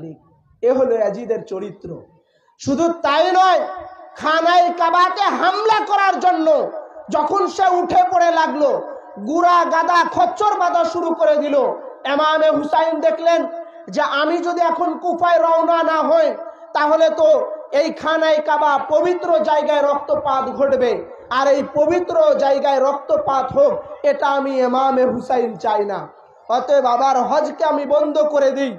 এ হলো ইয়াজিদের চরিত্র। শুধু তাই নয়, খানায় কাবাতে হামলা করার জন্য যখন সে উঠে পড়ে লাগলো, গুড়া গাদা খচ্চর বাঁধা শুরু করে দিল। ইমামে হুসাইন দেখলেন যে আমি যদি এখন কুফায় রওনা না হই তাহলে তো এই খানায় কাবা পবিত্র জায়গায় রক্তপাত ঘটবে, আর এই পবিত্র জায়গায় রক্তপাত হোক এটা আমি ইমামে হুসাইন চাই না। অতএব আবার হজকে আমি বন্ধ করে দিই,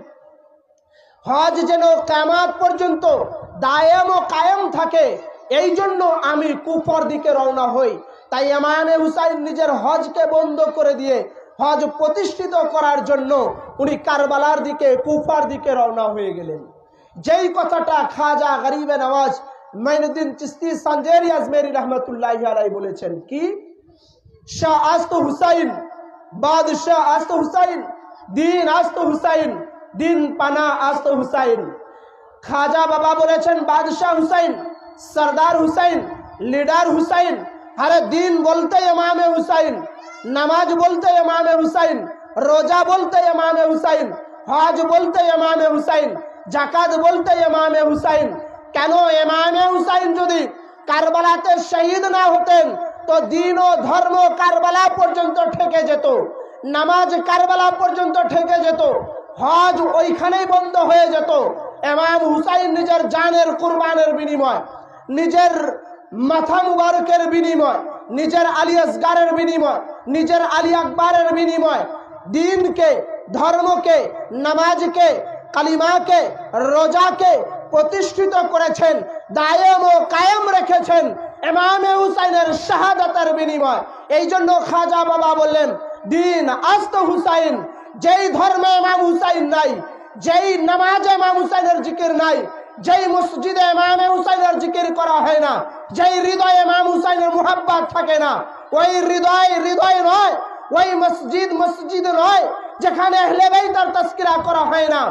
হজ যেন কিয়ামত পর্যন্ত দায়েম ও কায়েম থাকে, এই জন্য আমি কুফার দিকে রওনা হই। তাই ইমামে হুসাইন নিজের হজকে বন্ধ করে দিয়ে হজ প্রতিষ্ঠিত করার জন্য উনি কারবালার দিকে, কুফার দিকে রওনা হয়ে গেলেন। যেই কথাটা খাজা গরিবে নওয়াজ মাইনুদ্দিন চিশতি সানজেরি আজমেরি রহমতুল্লাহি আলাইহি বলেছেন, কি শাহ আস্ত হুসাইন, বাদশাহ আস্ত হুসাইন, দিন আস্ত হুসাইন, দিন পানা আস্ত হুসাইন। খাজা বাবা বলেছেন বাদশাহ হুসাইন, সরদার হুসাইন, লিডার হুসাইন। আরে দিন বলতে ইমামে হুসাইন, নামাজ বলতে ইমামে হুসাইন, রোজা বলতে ইমামে হুসাইন, হজ বলতে ইমামে হুসাইন, জাকাত বলতে ইমামে হুসাইন। কেন ইমামে হুসাইন যদি কারবালাতে শহীদ না হতেন তো দিন ও ধর্ম কারবালা পর্যন্ত ঠেকে যেত, নামাজ কারবালা পর্যন্ত ঠেকে যেত, হজ ওইখানেই বন্ধ হয়ে যেত। ইমাম হুসাইন নিজের জানের কুরবানের বিনিময়, নিজের মাথা মুবারকের বিনিময়, নিজের আলী আসগারের বিনিময়, নিজের আলী আকবরের বিনিময় দিনকে, ধর্মকে, নামাজকে, কালিমাকে, রোজাকে প্রতিষ্ঠিত করেছেন, দায়েম ও কায়েম রেখেছেন ইমামে হুসাইনের শাহাদাতের বিনিময়। এই জন্য খাজা বাবা বললেন দিন আস্ত হুসাইন। যেই ধর্মে ইমাম হুসাইন নাই, যেই নামাজে ইমাম হুসাইনের জিকির নাই, যেই মসজিদে ইমামে হুসাইনের জিকির করা হয় না, যেই হৃদয়ে ইমাম হুসাইনের মুহাব্বত থাকে না, ওই হৃদয় হৃদয় নয়, ওই মসজিদ মসজিদ নয় যেখানে আহলে বাইতের তাজকিরা করা হয় না।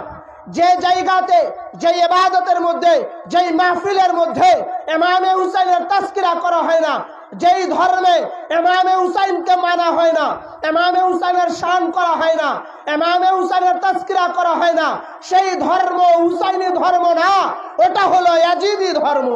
যে জায়গাতে, যে ইবাদতের মধ্যে, যেই মাহফিলের মধ্যে ইমামে হুসাইনের তাজকিরা করা হয় না, যেই ধর্মে ইমামে হুসাইনকে মানা হয় না, ইমামে হুসাইনের শান করা হয় না, ইমামে হুসাইনের তাজকিরা করা হয় না, সেই ধর্ম হুসাইনি ধর্ম না, ওটা হলো ইয়াজিদি ধর্ম।